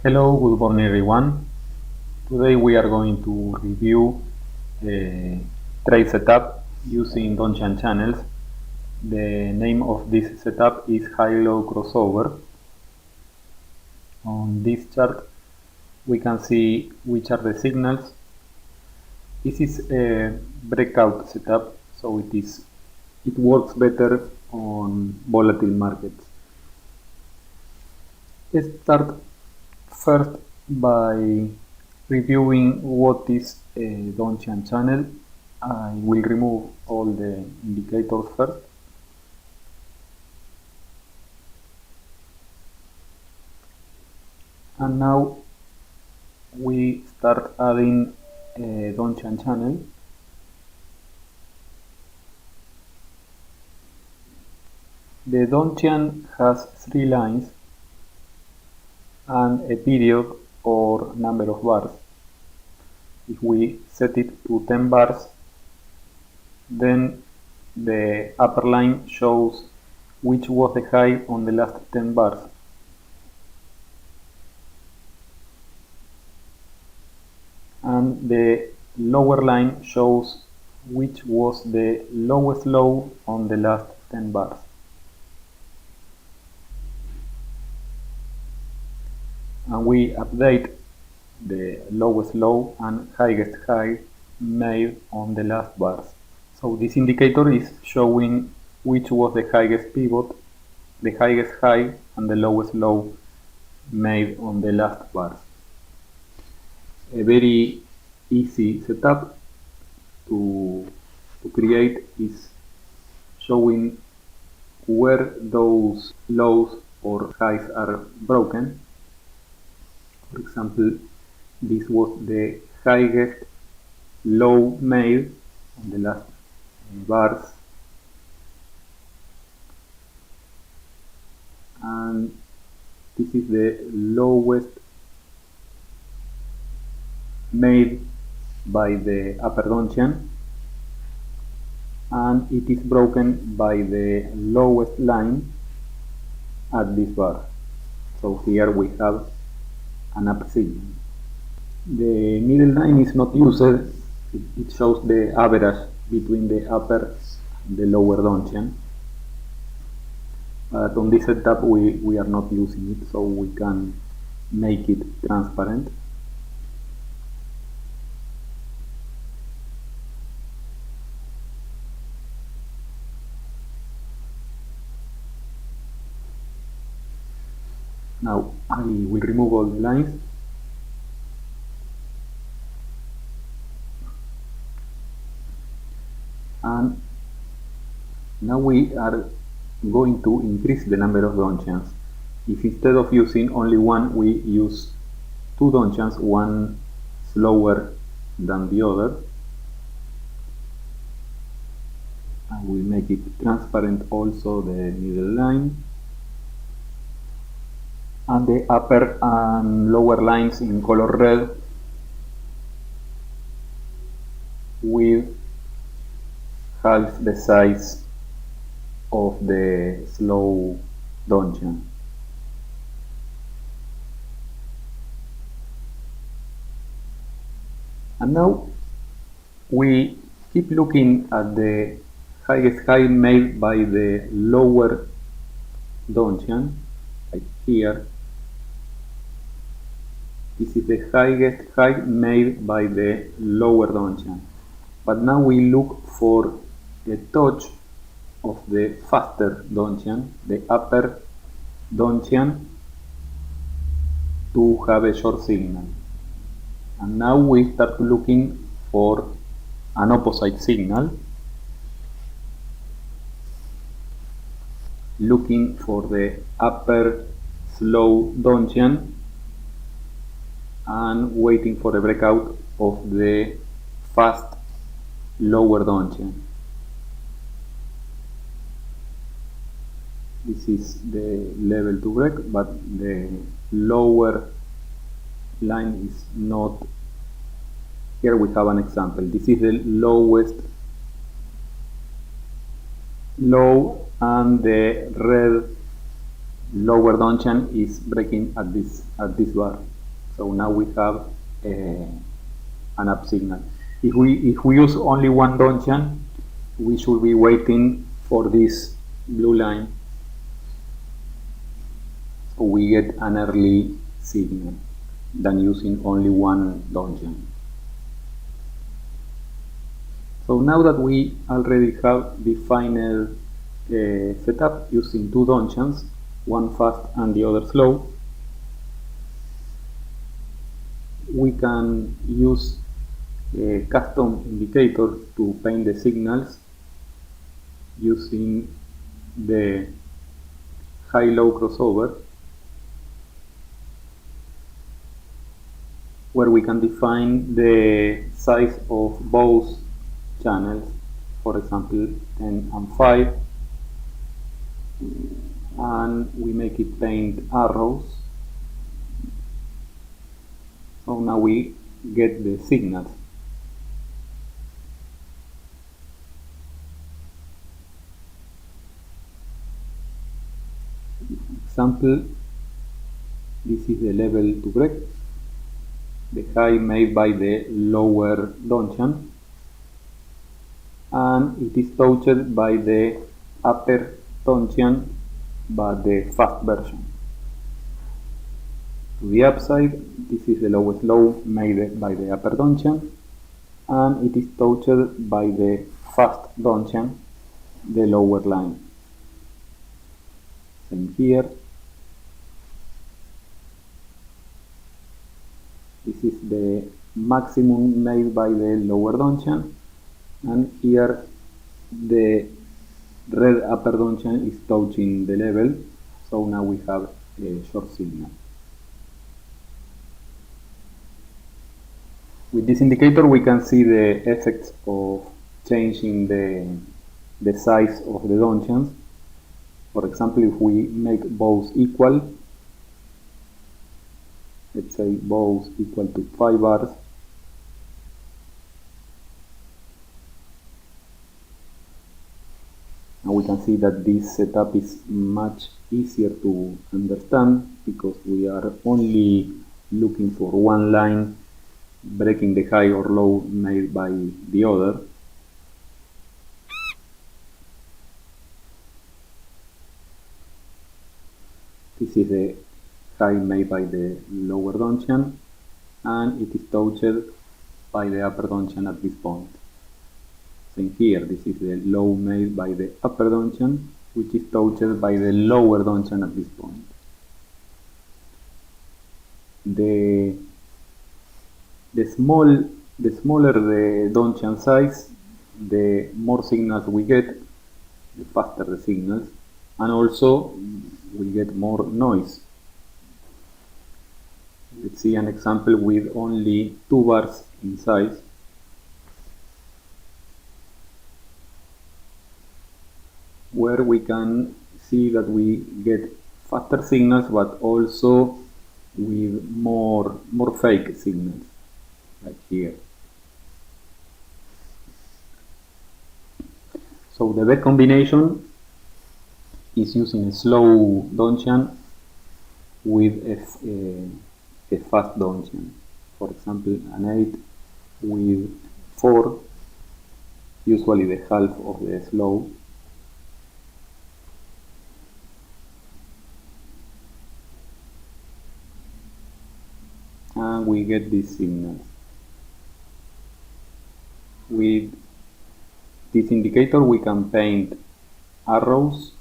Hello, good morning everyone. Today we are going to review a trade setup using Donchian Channels. The name of this setup is HiLoXo crossover. On this chart we can see which are the signals. This is a breakout setup, so it works better on volatile markets. Let's start first by reviewing what is a Donchian channel. I will remove all the indicators first. And now we start adding a Donchian channel. The Donchian has 3 lines and a period or number of bars. If we set it to 10 bars, then the upper line shows which was the high on the last 10 bars. And the lower line shows which was the lowest low on the last 10 bars. And we update the lowest low and highest high made on the last bars. So this indicator is showing which was the highest pivot, the highest high and the lowest low made on the last bars. A very easy setup to create is showing where those lows or highs are broken. For example, this was the highest low made on the last bars, and this is the lowest made by the upper Donchian, and it is broken by the lowest line at this bar. So here we have an up signal. The middle line is not used, it shows the average between the upper and the lower Donchian. But on this setup we are not using it, so we can make it transparent. Now I will remove all the lines. And now we are going to increase the number of Donchians. If instead of using only one, we use 2 Donchians, one slower than the other, I will make it transparent also the middle line, and the upper and lower lines in color red with half the size of the slow Donchian. And now we keep looking at the highest high made by the lower Donchian, like here. This is the highest high made by the lower Donchian. But now we look for a touch of the faster Donchian, the upper Donchian, to have a short signal. And now we start looking for an opposite signal, looking for the upper slow Donchian and waiting for a breakout of the fast lower Donchian. This is the level to break, but the lower line is not. Here we have an example. This is the lowest low, and the red lower Donchian is breaking at this bar. So now we have an up signal. If we use only one Donchian, we should be waiting for this blue line, so we get an early signal than using only one Donchian. So now that we already have defined setup using two Donchians, one fast and the other slow, we can use a custom indicator to paint the signals using the high-low crossover, where we can define the size of both channels, for example 10 and 5, and we make it paint arrows. So now we get the signals. Example, this is the level to break, the high made by the lower Donchian, and it is touched by the upper Donchian, but the fast version. To the upside, this is the lowest low made by the upper Donchian, and it is touched by the fast Donchian, the lower line. Same here. This is the maximum made by the lower Donchian, and here the red upper Donchian is touching the level, so now we have a short signal. With this indicator we can see the effects of changing the size of the Donchians. For example, if we make both equal, let's say both equal to 5 bars, now we can see that this setup is much easier to understand, because we are only looking for one line breaking the high or low made by the other. This is the high made by the lower Donchian, and it is touched by the upper Donchian at this point. Same here, this is the low made by the upper Donchian, which is touched by the lower Donchian at this point. The smaller the Donchian size, the more signals we get, the faster the signals, and also we get more noise. Let's see an example with only 2 bars in size. Where we can see that we get faster signals, but also with more fake signals, like here. So the best combination is using a slow Donchian with a fast Donchian. For example, an 8 with 4, usually the half of the slow. And we get these signals. With this indicator we can paint arrows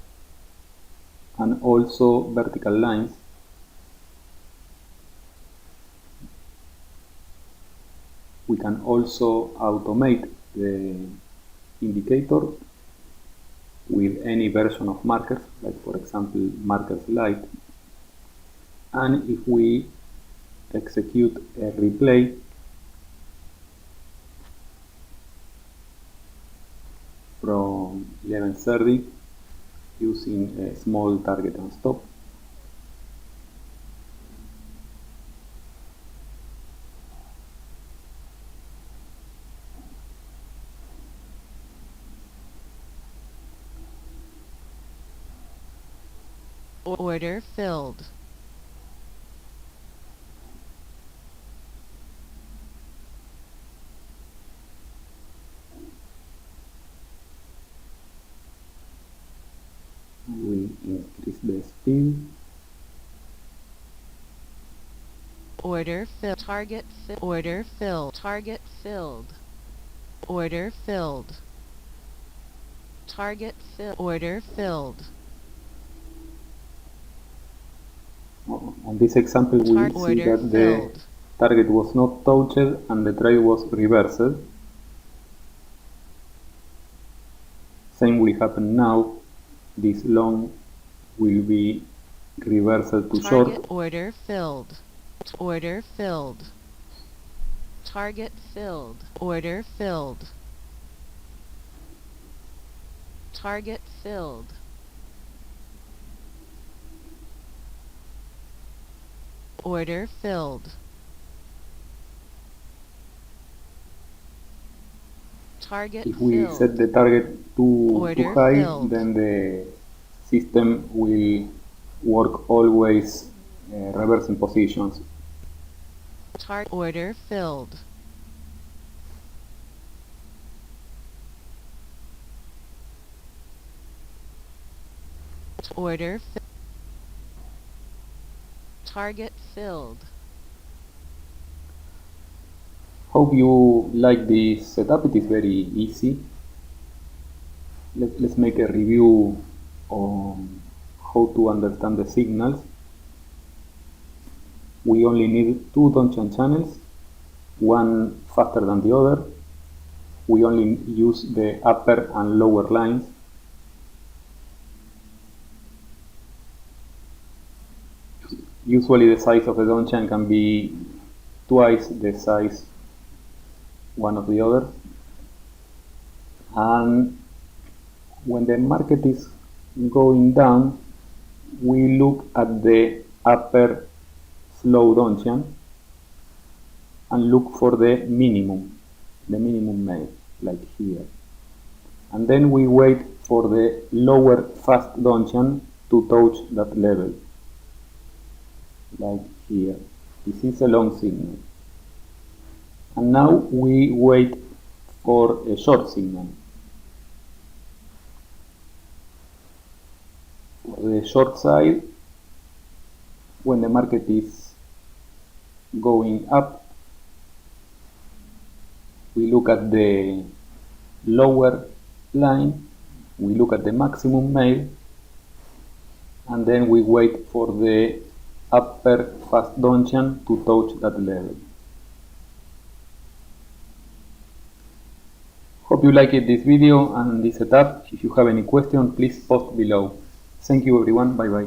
and also vertical lines. We can also automate the indicator with any version of markers, like for example markers light. And if we execute a replay, from 11:30 using a small target and stop, Order filled. We increase the speed. Order filled. Target filled. Order filled. Target filled. Order filled. Target filled. Order filled. On this example, we see Order that the filled. target was not touched and the trade was reversed. Same will happen now. This long will be reversed to short. Target order filled. Order filled. Target filled. Order filled. Target filled. Order filled. Target If we filled. set the target too high, Filled. then the system will work always reversing positions. Order filled. Order filled. Target filled. Hope you like this setup. It is very easy. Let's make a review on how to understand the signals. We only need two Donchian channels, one faster than the other. We only use the upper and lower lines. Usually the size of the Donchian can be twice the size one of the other. And when the market is going down, we look at the upper slow Donchian and look for the minimum made, like here. And then we wait for the lower fast Donchian to touch that level, like here. This is a long signal. And now we wait for a short signal. For the short side, when the market is going up, we look at the lower line, we look at the maximum made, and then we wait for the upper fast Donchian to touch that level. Hope you liked this video and this setup. If you have any question, please post below. Thank you everyone, bye bye.